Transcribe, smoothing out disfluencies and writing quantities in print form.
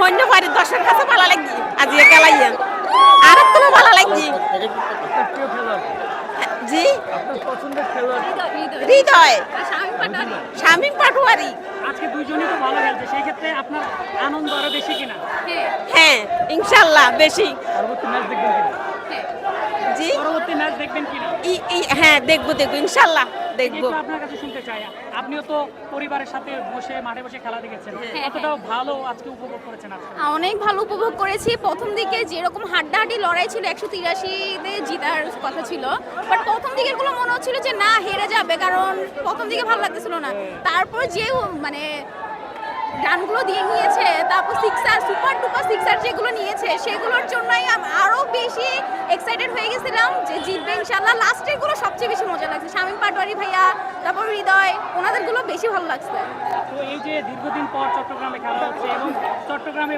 হন্য পারি দশের কাছে ভালো লাগি আজি খেলাইয়া আর তো ভালো লাগি আপনার প্রিয় খেলোয়াড় জি আপনার পছন্দের খেলোয়াড় হৃদয় শামীম পাটোয়ারি আজকে দুইজনই তো ভালো খেলছে সেই ক্ষেত্রে আপনার আনন্দ আরো বেশি কিনা হ্যাঁ ইনশাল্লাহ বেশি পরবর্তী ম্যাচ দেখবেন কিনা জি পরবর্তী ম্যাচ দেখবেন কিনা হ্যাঁ দেখবো ইনশাল্লাহ দেখবো একটু আপনার কাছে শুনতে চাই আপনিও তো পরিবারের সাথে বসে মাঠে বসে খেলা দেখেছেন কতটাও ভালো আজকে উপভোগ করেছেন আপনি অনেক ভালো উপভোগ করেছি প্রথম দিকে যেরকম হাড্ডাহাড্ডি লড়াই ছিল 183-তে জিতার কথা ছিল বাট প্রথম দিকের গুলো মনে হচ্ছিল যে না হেরে যাবে কারণ প্রথম দিকে ভালো লাগতেছিল না তারপর যে মানে রানগুলো দিয়ে নিয়েছে তারপর সিক্সার সুপার ডুপার সিক্সার যেগুলো নিয়েছে সেগুলোর জন্যই আরো বেশি এক্সাইটেড হয়ে গেছিলাম যে জিতবে ইনশাআল্লাহ লাস্টের গুলো সবচেয়ে বেশি মজা লাগছে শামীম পাটোয়ারি ভাইয়া তারপর হৃদয় ওনাদের গুলো বেশি ভালো লাগছে তো এই যে দীর্ঘদিন পর চট্টগ্রামে খেলা হচ্ছে এবং চট্টগ্রামে